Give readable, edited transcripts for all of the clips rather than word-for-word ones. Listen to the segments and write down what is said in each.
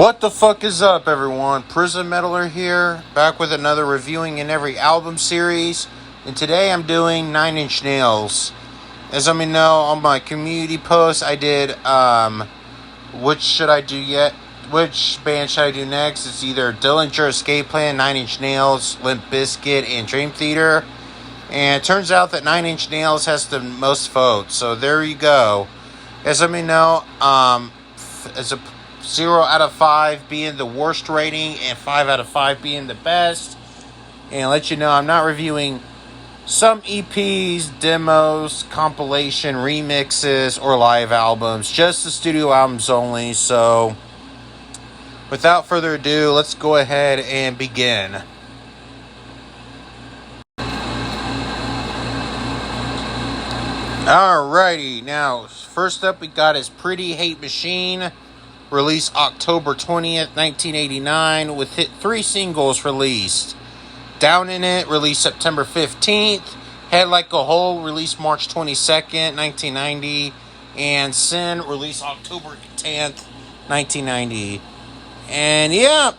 What the fuck is up, everyone? Prison Meddler here, back with another reviewing in every album series. And today I'm doing Nine Inch Nails. As I know, on my community post, I did, which band should I do next? It's either Dillinger Escape Plan, Nine Inch Nails, Limp Bizkit, and Dream Theater. And it turns out that Nine Inch Nails has the most votes, so there you go. As I know, as a 0 out of 5 being the worst rating and 5 out of 5 being the best. And let you know I'm not reviewing some EPs, demos, compilation, remixes, or live albums. Just the studio albums only. So without further ado, let's go ahead and begin. Alrighty, now first up we got is Pretty Hate Machine. Released October 20th, 1989, with 3 singles released. Down in It, released September 15th. Head Like a Hole, released March 22nd, 1990. And Sin, released October 10th, 1990. And yeah,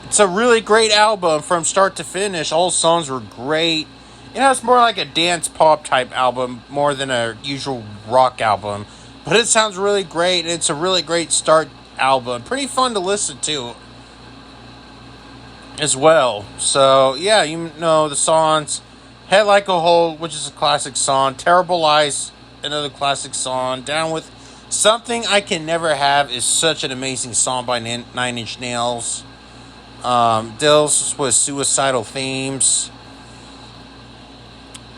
it's a really great album from start to finish. All songs were great. It has more like a dance pop type album, more than a usual rock album. But it sounds really great, and it's a really great start album. Pretty fun to listen to as well. So, yeah, you know the songs. Head Like a Hole, which is a classic song. Terrible Lies, another classic song. Down with Something I Can Never Have is such an amazing song by Nine Inch Nails. Deals with suicidal themes.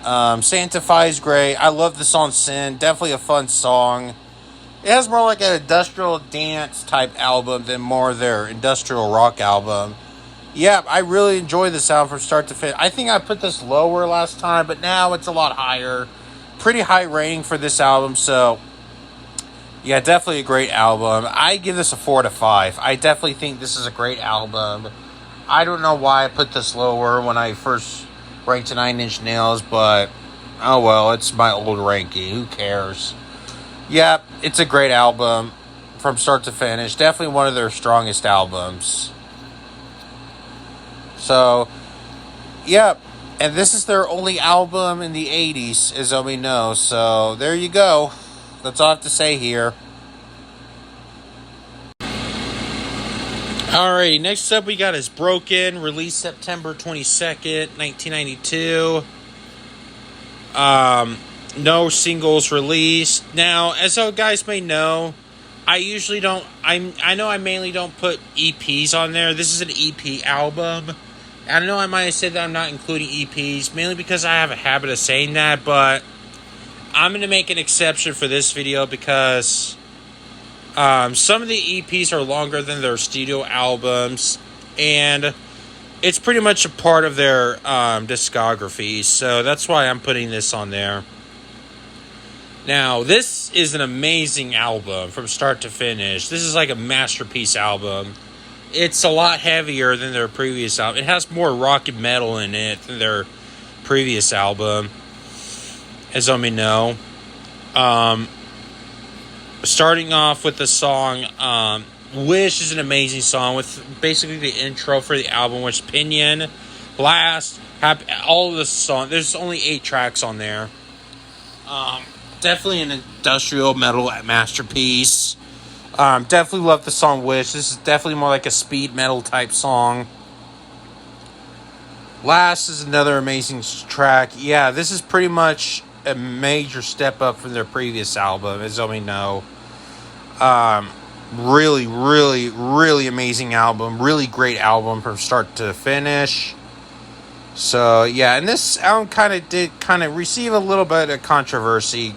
Sanctify is great. I love the song Sin. Definitely a fun song. It has more like an industrial dance type album than more their industrial rock album. Yeah, I really enjoy the sound from start to finish. I think I put this lower last time, but now it's a lot higher. Pretty high rating for this album, so yeah, definitely a great album. I give this a 4 out of 5. I definitely think this is a great album. I don't know why I put this lower when I first ranked Nine Inch Nails, but oh well, it's my old ranking. Who cares? Yeah, it's a great album from start to finish. Definitely one of their strongest albums. So, yeah, and this is their only album in the 80s, as we know. So, there you go. That's all I have to say here. Alrighty, next up we got is Broken, released September 22nd, 1992. No singles released. Now, as you guys may know, I usually don't, I know I mainly don't put EPs on there. This is an EP album. I know I might have said that I'm not including EPs, mainly because I have a habit of saying that, but I'm going to make an exception for this video because some of the EPs are longer than their studio albums, and it's pretty much a part of their discography, so that's why I'm putting this on there. Now, this is an amazing album from start to finish. This is like a masterpiece album. It's a lot heavier than their previous album. It has more rock and metal in it than their previous album, as I may know. Starting off with the song Wish is an amazing song with basically the intro for the album, which Pinion, Blast, all of the songs. There's only 8 tracks on there. Definitely an industrial metal masterpiece. Definitely love the song Wish. This is definitely more like a speed metal type song. Last is another amazing track. Yeah, this is pretty much a major step up from their previous album, as we know. Really, really, really amazing album. Really great album from start to finish. So, yeah, and this album did receive a little bit of controversy.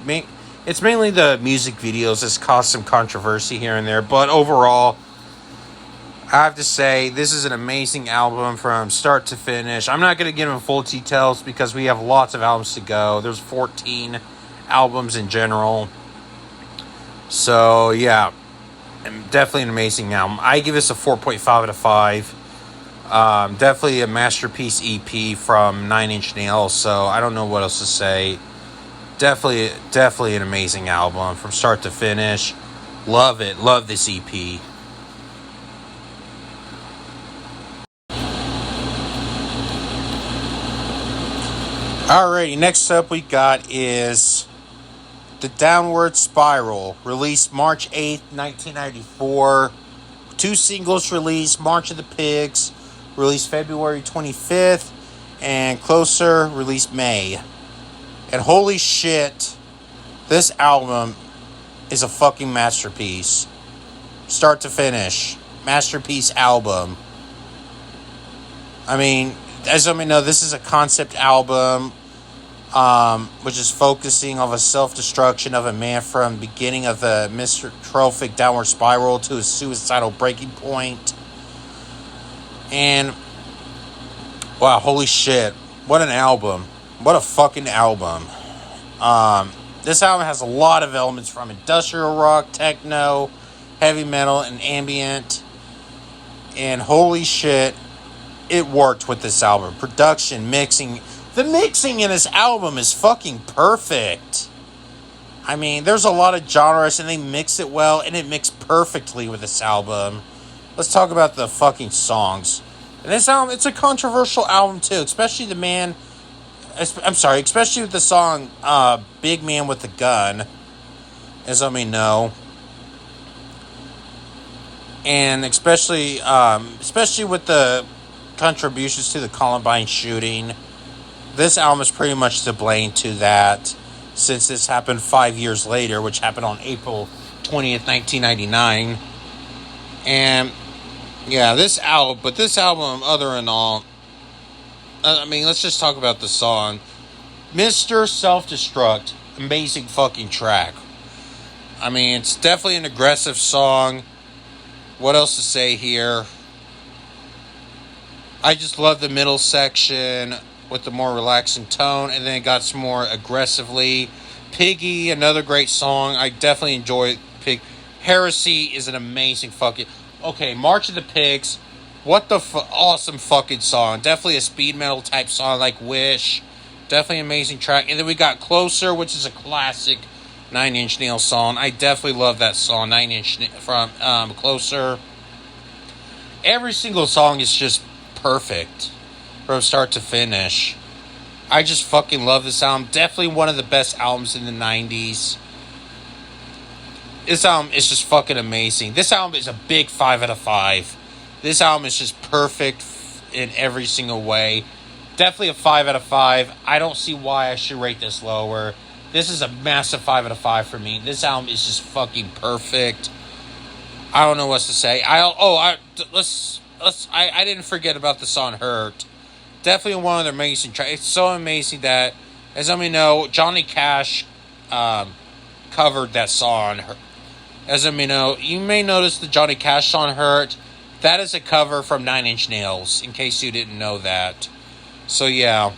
It's mainly the music videos that's caused some controversy here and there, but overall, I have to say, this is an amazing album from start to finish. I'm not going to get into full details because we have lots of albums to go. There's 14 albums in general. So, yeah, definitely an amazing album. I give this a 4.5 out of 5. Definitely a masterpiece EP from Nine Inch Nails, so I don't know what else to say. Definitely an amazing album from start to finish. Love it. Love this EP. Alrighty, next up we got is The Downward Spiral, released March 8th, 1994. Two singles released: March of the Pigs, released February 25th, and Closer, released May. And holy shit, this album is a fucking masterpiece. Start to finish. Masterpiece album. I mean, as you may know, this is a concept album, which is focusing on a self-destruction of a man from the beginning of the misanthropic downward spiral to a suicidal breaking point. And, wow, holy shit. What an album. What a fucking album. This album has a lot of elements from industrial rock, techno, heavy metal, and ambient. And holy shit, it worked with this album. Production, mixing. The mixing in this album is fucking perfect. I mean, there's a lot of genres and they mix it well, and it mixed perfectly with this album. Let's talk about the fucking songs. And this album, it's a controversial album too, especially especially with the song Big Man with the Gun, as I may know. And especially with the contributions to the Columbine shooting. This album is pretty much to blame to that, since this happened 5 years later, which happened on April 20th, 1999. And, yeah, this album, other than all, I mean, let's just talk about the song. Mr. Self-Destruct, amazing fucking track. I mean, it's definitely an aggressive song. What else to say here? I just love the middle section with the more relaxing tone, and then it got some more aggressively. Piggy, another great song. I definitely enjoy Pig. Heresy is an amazing fucking... Okay, March of the Pigs. What the awesome fucking song. Definitely a speed metal type song like Wish. Definitely an amazing track. And then we got Closer, which is a classic Nine Inch Nails song. I definitely love that song, Nine Inch from Closer. Every single song is just perfect from start to finish. I just fucking love this album. Definitely one of the best albums in the 90s. This album is just fucking amazing. This album is a big 5 out of 5. This album is just perfect in every single way. Definitely a 5 out of 5. I don't see why I should rate this lower. This is a massive 5 out of 5 for me. This album is just fucking perfect. I don't know what to say. I didn't forget about the song Hurt. Definitely one of their amazing tracks. It's so amazing that, as I may know, Johnny Cash covered that song. As I may know, you may notice the Johnny Cash song Hurt. That is a cover from Nine Inch Nails, in case you didn't know that. So yeah,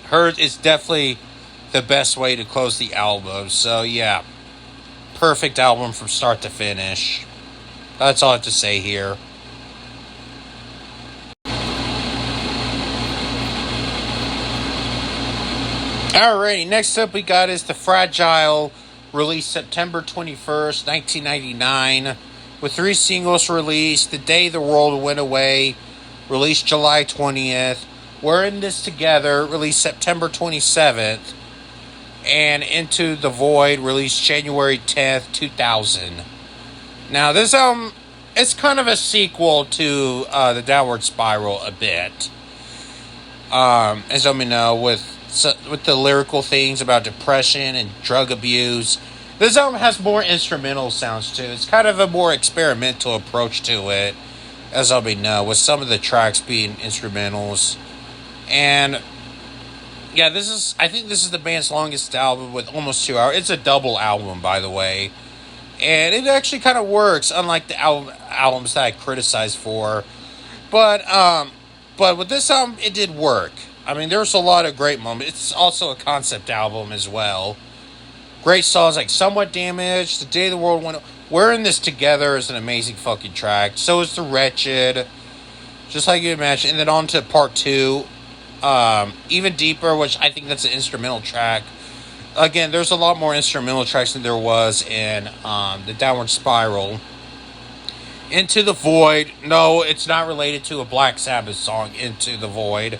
Hurt is definitely the best way to close the album. So yeah, perfect album from start to finish. That's all I have to say here. Alrighty, next up we got is The Fragile, released September 21st, 1999, with 3 singles released: The Day the World Went Away, released July 20th, We're in This Together, released September 27th, and Into the Void, released January 10th, 2000. Now, this album, it's kind of a sequel to The Downward Spiral a bit. As you may know, with the lyrical things about depression and drug abuse. This album has more instrumental sounds too. It's kind of a more experimental approach to it, as I may know, with some of the tracks being instrumentals. And yeah, I think this is the band's longest album with almost 2 hours. It's a double album, by the way. And it actually kind of works, unlike the albums that I criticized for. But with this album, it did work. I mean, there's a lot of great moments. It's also a concept album as well. Great songs like Somewhat Damaged, The Day the World Went... We're in This Together is an amazing fucking track. So is The Wretched, just like you imagine. And then on to part 2, Even Deeper, which I think that's an instrumental track. Again, there's a lot more instrumental tracks than there was in The Downward Spiral. Into the Void. No, it's not related to a Black Sabbath song, Into the Void.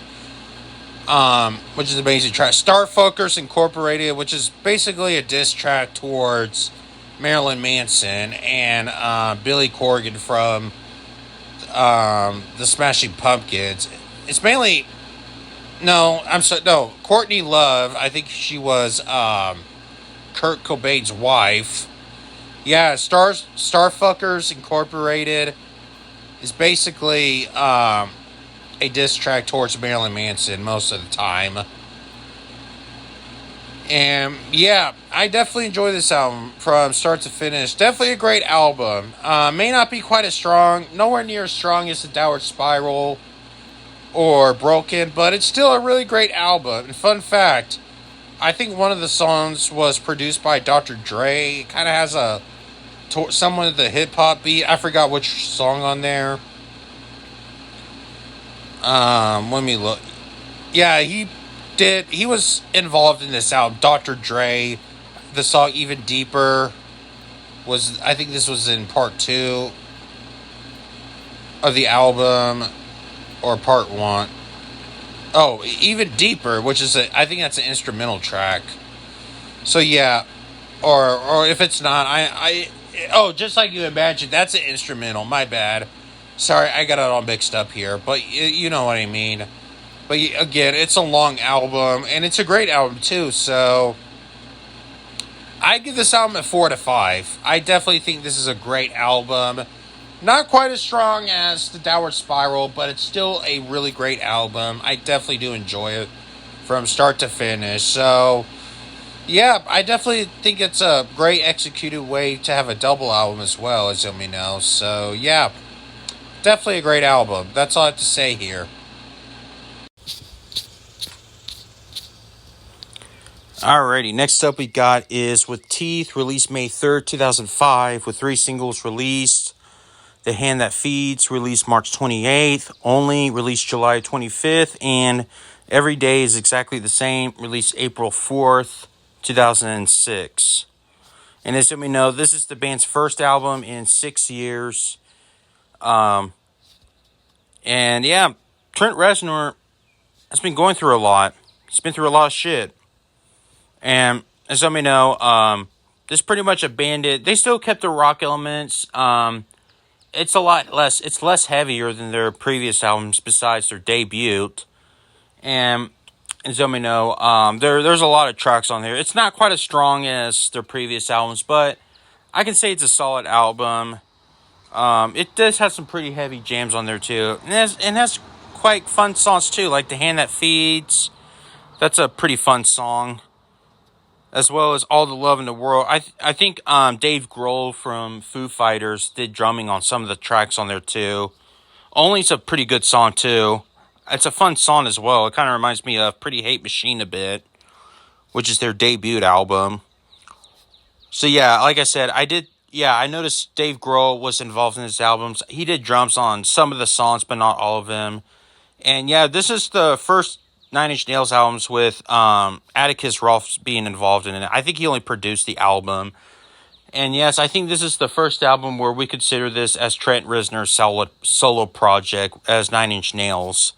which is an amazing track. Starfuckers Incorporated, which is basically a diss track towards Marilyn Manson and Billy Corgan from the Smashing Pumpkins. It's mainly Courtney Love. I think she was Kurt Cobain's wife. Yeah, Starfuckers Incorporated is basically a diss track towards Marilyn Manson most of the time. And yeah, I definitely enjoy this album from start to finish. Definitely a great album. May not be quite as strong, nowhere near as strong as the Downward Spiral or Broken, but it's still a really great album. And fun fact, I think one of the songs was produced by Dr. Dre. It kind of has someone of the hip hop beat. I forgot which song on there. Let me look. Yeah, he was involved in this album. Dr. Dre, the song Even Deeper I think this was in part 2 of the album, or part 1. Oh, Even Deeper, which is I think that's an instrumental track. So yeah, or if it's not, Just Like You Imagined, that's an instrumental. My bad. Sorry, I got it all mixed up here, but you know what I mean. But again, it's a long album, and it's a great album too, so I give this album a 4 to 5. I definitely think this is a great album. Not quite as strong as the Downward Spiral, but it's still a really great album. I definitely do enjoy it from start to finish. So, yeah, I definitely think it's a great executed way to have a double album as well, as you may know. So, yeah, definitely a great album. That's all I have to say here. Alrighty, next up we got is With Teeth, released May 3rd, 2005, with 3 singles released. The Hand That Feeds, released March 28th, Only, released July 25th, and Every Day is Exactly the Same, released April 4th, 2006. And as you may know, this is the band's first album in 6 years. And yeah, Trent Reznor has been going through a lot. He's been through a lot of shit. And as some may know, this pretty much abandoned. They still kept the rock elements. It's a lot less. It's less heavier than their previous albums, besides their debut. And as some may know, there's a lot of tracks on there. It's not quite as strong as their previous albums, but I can say it's a solid album. It does have some pretty heavy jams on there too, and has quite fun songs too, like The Hand That Feeds. That's a pretty fun song. As well as All the Love in the World. I think Dave Grohl from Foo Fighters did drumming on some of the tracks on there too. Only's a pretty good song too. It's a fun song as well. It kind of reminds me of Pretty Hate Machine a bit, which is their debut album. So yeah, like I said, I noticed Dave Grohl was involved in his albums. He did drums on some of the songs, but not all of them. And yeah, this is the first Nine Inch Nails albums with Atticus Ross being involved in it. I think he only produced the album. And yes, I think this is the first album where we consider this as Trent Reznor's solo project as Nine Inch Nails.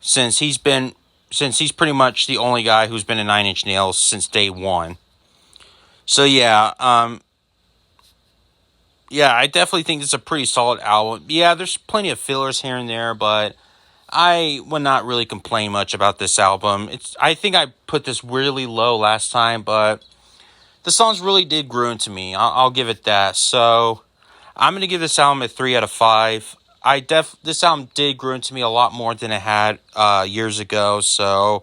Since he's pretty much the only guy who's been in Nine Inch Nails since day one. So yeah, I definitely think this is a pretty solid album. Yeah, there's plenty of fillers here and there, but I would not really complain much about this album. I think I put this really low last time, but the songs really did grow into me. I'll give it that. So I'm going to give this album a 3 out of 5. This album did grow into me a lot more than it had years ago. So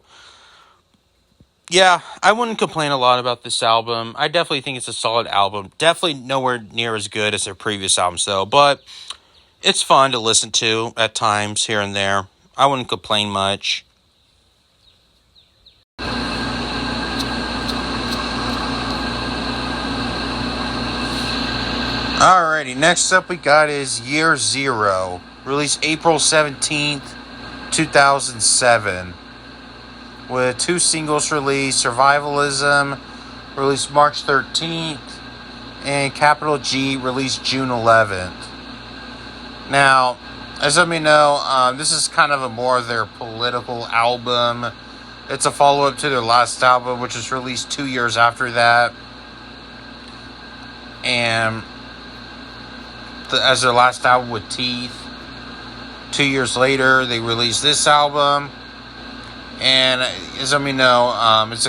yeah, I wouldn't complain a lot about this album. I definitely think it's a solid album. Definitely nowhere near as good as their previous albums though, but it's fun to listen to at times here and there. I wouldn't complain much. Alrighty, next up we got is Year Zero, released April 17th, 2007. With 2 singles released, Survivalism, released March 13th, and Capital G, released June 11th. Now, as some of you know, this is kind of a more of their political album. It's a follow-up to their last album, which was released 2 years after that. And as their last album with Teeth. 2 years later, they released this album. And as I know, it's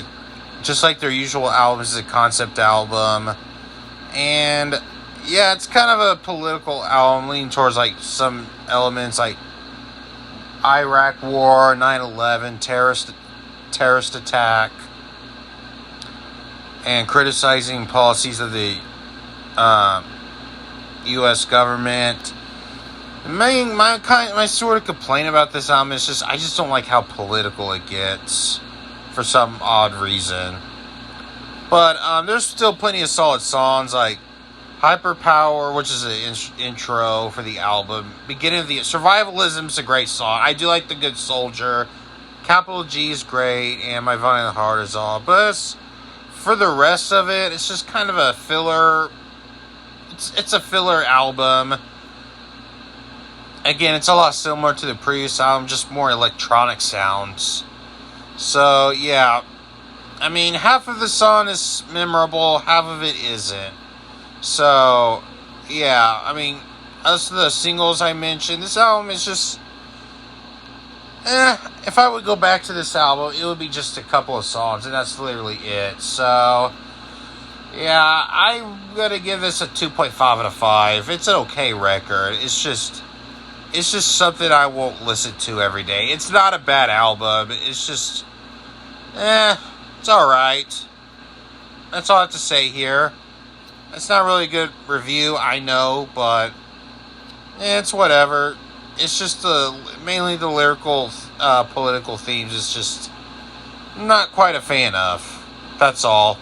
just like their usual albums, it's a concept album. And yeah, it's kind of a political album, leaning towards like some elements like Iraq War, 9/11, terrorist attack, and criticizing policies of the U.S. government. My sort of complaint about this album is just I just don't like how political it gets for some odd reason. But there's still plenty of solid songs like Hyperpower, which is an intro for the album. Beginning of the Survivalism's a great song. I do like The Good Soldier. Capital G is great, and My Violent Heart is all. But for the rest of it, it's just kind of a filler. It's a filler album. Again, it's a lot similar to the previous album, just more electronic sounds. So, yeah. I mean, half of the song is memorable, half of it isn't. So, yeah. I mean, as to the singles I mentioned, this album is just... if I would go back to this album, it would be just a couple of songs, and that's literally it. So, yeah, I'm going to give this a 2.5 out of 5. It's an okay record. It's just something I won't listen to every day. It's not a bad album. It's just, it's alright. That's all I have to say here. It's not really a good review, I know, but it's whatever. It's just mainly the lyrical, political themes is just not quite a fan of. That's all.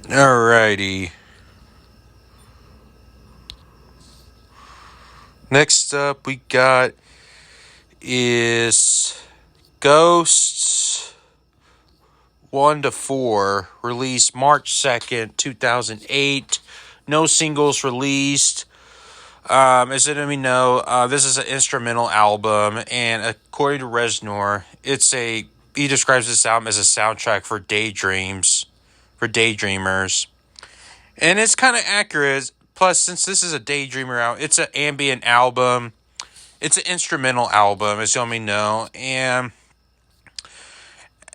Alrighty. Next up we got is Ghosts 1 to 4, released March 2nd, 2008. No singles released. As you know, this is an instrumental album, and according to Reznor, he describes this album as a soundtrack for daydreamers. And it's kind of accurate. Plus, since this is a daydreamer album, it's an ambient album. It's an instrumental album, as y'all may know. And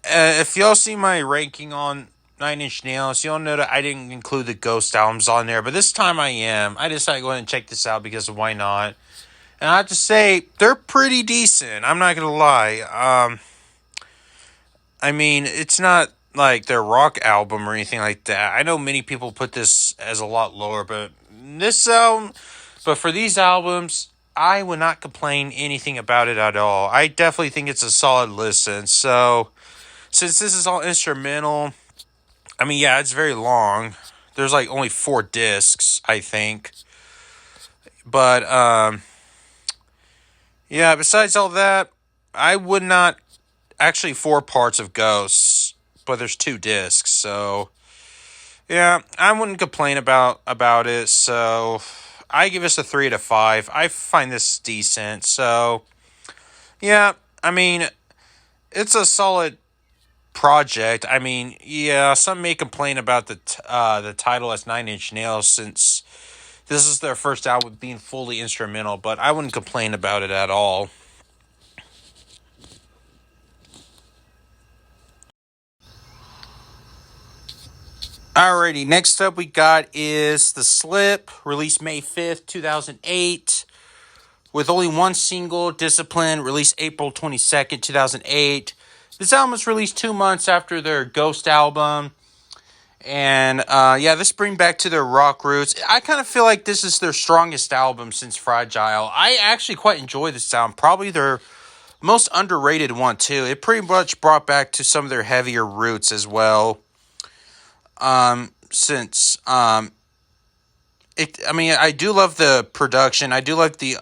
if y'all see my ranking on Nine Inch Nails, y'all know that I didn't include the Ghost albums on there. But this time I am. I decided to go ahead and check this out because of why not. And I have to say, they're pretty decent. I'm not going to lie. I mean, it's not like their rock album or anything like that. I know many people put this as a lot lower, but for these albums, I would not complain anything about it at all. I definitely think it's a solid listen. So, since this is all instrumental, I mean, yeah, it's very long. There's like only 4 discs, I think. But, yeah, besides all that, I would not... Actually, 4 parts of Ghosts, but there's 2 discs, so... Yeah, I wouldn't complain about it, so... I give this a 3 to 5. I find this decent, so... Yeah, I mean, it's a solid project. I mean, yeah, some may complain about the title as 9 Inch Nails, since this is their first album being fully instrumental, but I wouldn't complain about it at all. Alrighty, next up we got is The Slip, released May 5th, 2008, with only 1 single, Discipline, released April 22nd, 2008. This album was released 2 months after their Ghost album, and yeah, this brings back to their rock roots. I kind of feel like this is their strongest album since Fragile. I actually quite enjoy this album, probably their most underrated one too. It pretty much brought back to some of their heavier roots as well. Since, I mean, I do love the production. I do like the,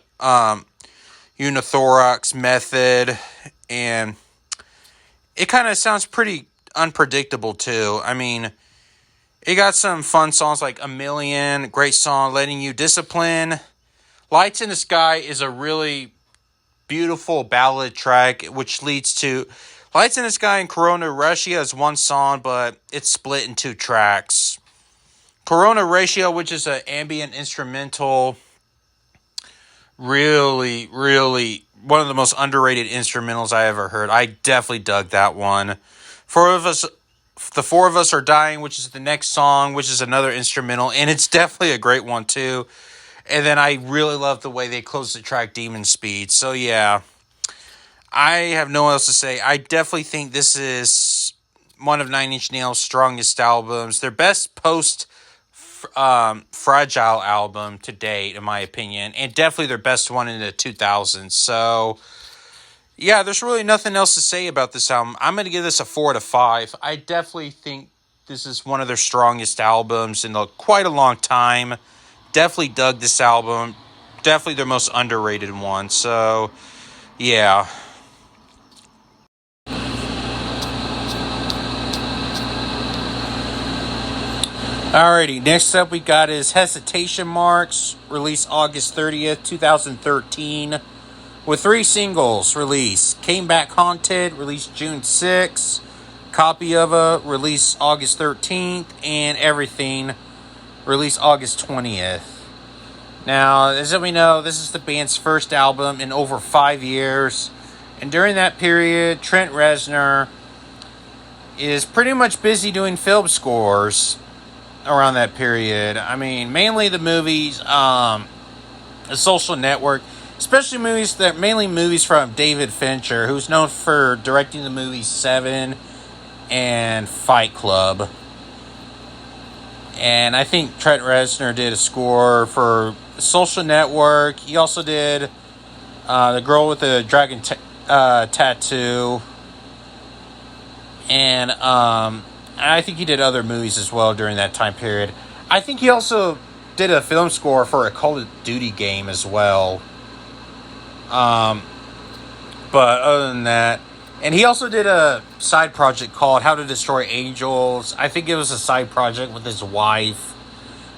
Unithorax method, and it kind of sounds pretty, unpredictable too. I mean, it got some fun songs like A Million, great song, Letting You Discipline. Lights in the Sky is a really beautiful ballad track, which leads to Lights in the Sky and Corona Ratio is one song, but it's split in 2 tracks. Corona Ratio, which is an ambient instrumental, really, really one of the most underrated instrumentals I ever heard. I definitely dug that one. The Four of Us Are Dying, which is the next song, which is another instrumental, and it's definitely a great one too. And then I really love the way they close the track Demon Speed. So yeah, I have no else to say. I definitely think this is one of Nine Inch Nails' strongest albums. Their best post Fragile album to date, in my opinion, and definitely their best one in the 2000s. So yeah, there's really nothing else to say about this album. I'm going to give this a 4 out of 5. I definitely think this is one of their strongest albums in quite a long time. Definitely dug this album. Definitely their most underrated one. So, yeah. Alrighty, next up we got is Hesitation Marks, released August 30th, 2013. With 3 singles released. Came Back Haunted, released June 6th. Copy of a released August 13th. And Everything, released August 20th. Now, as we know, this is the band's first album in over 5 years. And during that period, Trent Reznor is pretty much busy doing film scores around that period. I mean, mainly the movies, The Social Network, especially mainly movies from David Fincher, who's known for directing the movies Seven and Fight Club. And I think Trent Reznor did a score for Social Network. He also did The Girl with the Dragon Tattoo. And I think he did other movies as well during that time period. I think he also did a film score for a Call of Duty game as well. But other than that, and he also did a side project called How to Destroy Angels. I think it was a side project with his wife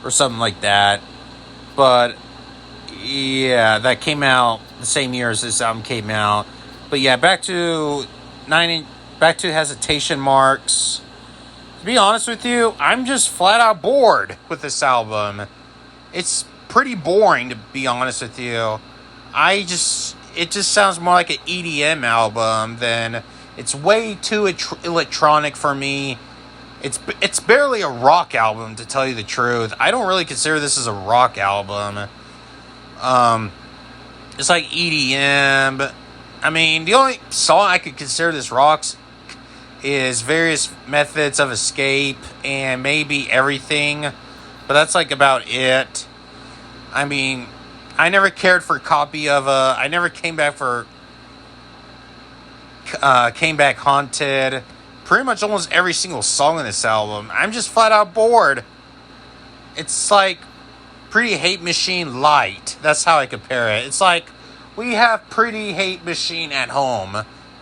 or something like that. But yeah, that came out the same year as this album came out. But yeah, back to Hesitation Marks. To be honest with you, I'm just flat out bored with this album. It's pretty boring, to be honest with you. It just sounds more like an EDM album than it's way too electronic for me. It's barely a rock album, to tell you the truth. I don't really consider this as a rock album. It's like EDM. But, I mean, the only song I could consider this rocks is Various Methods of Escape and maybe Everything. But that's like about it. I mean, I never cared for Copy of a... I never came back Haunted. Pretty much almost every single song in this album. I'm just flat out bored. It's like Pretty Hate Machine light. That's how I compare it. It's like we have Pretty Hate Machine at home,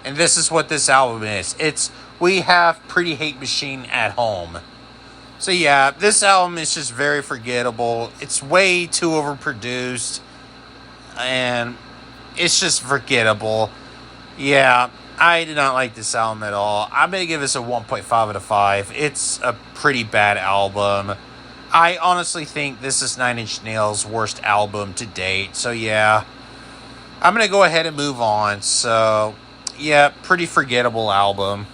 and this is what this album is. We have Pretty Hate Machine at home. So yeah, this album is just very forgettable. It's way too overproduced, and it's just forgettable. Yeah, I did not like this album at all. I'm going to give this a 1.5 out of 5. It's a pretty bad album. I honestly think this is Nine Inch Nails' worst album to date. So yeah, I'm going to go ahead and move on. So yeah, pretty forgettable album.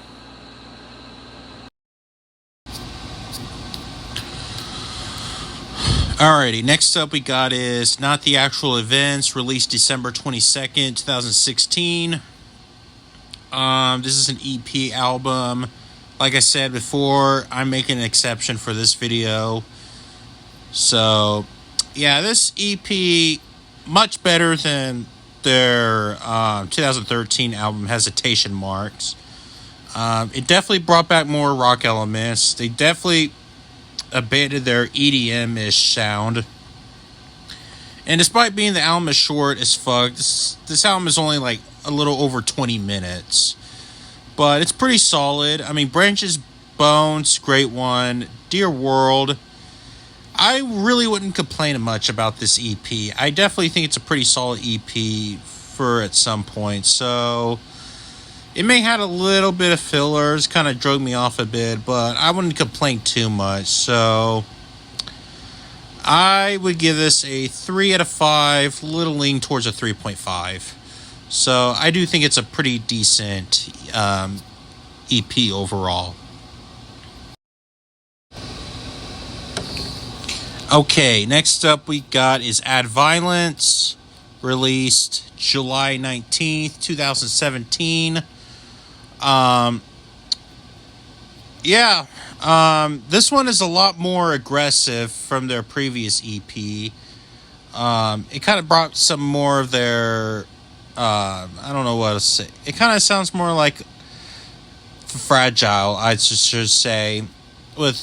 Alrighty, next up we got is Not the Actual Events, released December 22nd, 2016. This is an EP album. Like I said before, I'm making an exception for this video. So, yeah, this EP, much better than their 2013 album, Hesitation Marks. It definitely brought back more rock elements. They definitely abandoned their EDM-ish sound. And despite being the album is short as fuck, this album is only like a little over 20 minutes. but it's pretty solid. I mean, Branches, Bones, great one. Dear World, I really wouldn't complain much about this EP. I definitely think it's a pretty solid EP for at some point. So it may have a little bit of fillers, kind of drug me off a bit, but I wouldn't complain too much. So I would give this a 3 out of 5, little lean towards a 3.5. So I do think it's a pretty decent EP overall. Okay, next up we got is Add Violence, released July 19th, 2017. This one is a lot more aggressive from their previous EP. It kind of brought some more of their, I don't know what to say. It kind of sounds more like Fragile, I should say, with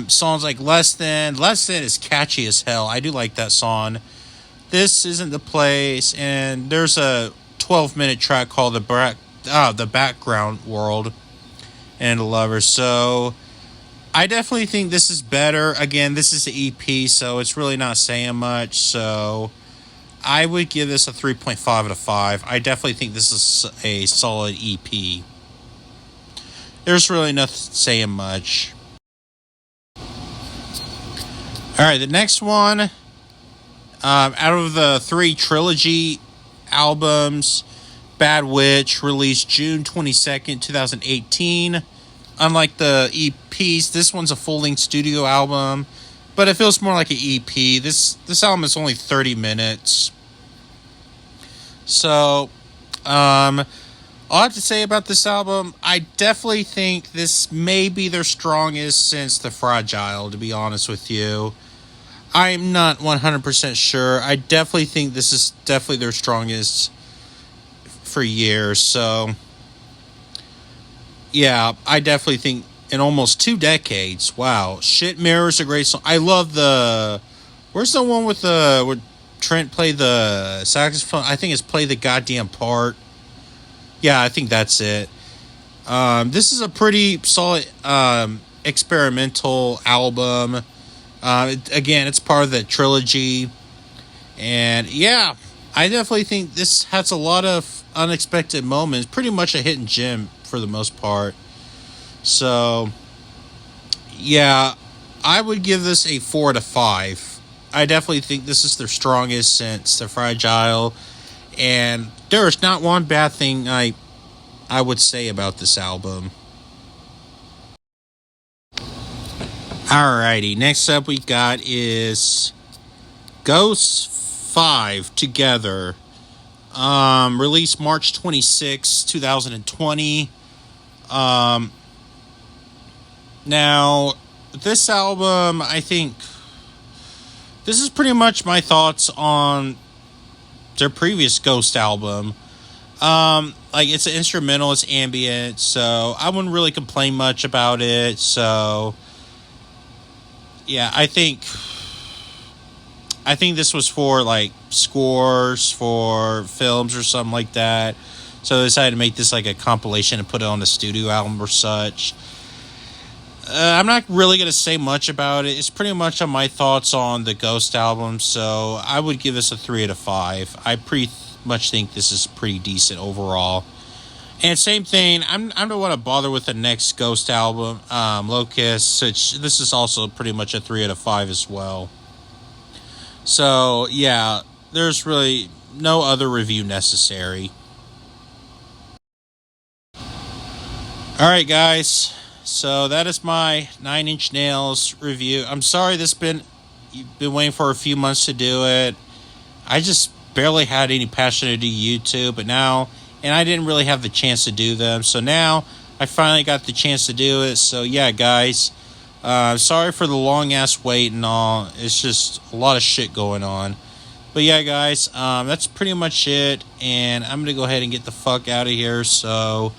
songs like Less Than. Less Than is catchy as hell. I do like that song. This Isn't the Place, and there's a 12-minute track called The Background World and The Lovers. So I definitely think this is better. Again, this is the EP, so it's really not saying much. So I would give this a 3.5 out of 5. I definitely think this is a solid EP. There's really nothing saying much. Alright, the next one, out of the 3 trilogy albums, Bad Witch, released June 22nd, 2018. Unlike the EPs, this one's a full-length studio album, but it feels more like an EP. This album is only 30 minutes. So, all I have to say about this album, I definitely think this may be their strongest since The Fragile, to be honest with you. I'm not 100% sure. I definitely think this is definitely their strongest for years. So, yeah, I definitely think in almost 2 decades. Wow. Shit Mirror's a great song. I love the... Where's the one with the... where Trent played the saxophone? I think it's Play the Goddamn Part. Yeah, I think that's it. This is a pretty solid experimental album. Again, it's part of the trilogy. And yeah, I definitely think this has a lot of unexpected moments. Pretty much a hidden gem for the most part. So, yeah, I would give this a 4 out of 5. I definitely think this is their strongest since The Fragile. And there is not one bad thing I would say about this album. Alrighty, next up we got is Ghosts 5 Together. Released March 26, 2020. Now, this album, I think this is pretty much my thoughts on their previous Ghost album. Like, it's an instrumental, it's ambient, so I wouldn't really complain much about it. So yeah, I think this was for like scores for films or something like that. So they decided to make this like a compilation and put it on the studio album or such. I'm not really going to say much about it. It's pretty much on my thoughts on the Ghost album. So I would give this a 3 out of 5. I pretty much think this is pretty decent overall. And same thing, I don't want to bother with the next Ghost album, Locust, which this is also pretty much a 3 out of 5 as well. So, yeah, there's really no other review necessary. Alright, guys, so that is my 9 Inch Nails review. I'm sorry you've been waiting for a few months to do it. I just barely had any passion to do YouTube, but now... And I didn't really have the chance to do them. So now I finally got the chance to do it. So yeah, guys. Sorry for the long-ass wait and all. It's just a lot of shit going on. But yeah, guys. That's pretty much it. And I'm going to go ahead and get the fuck out of here. So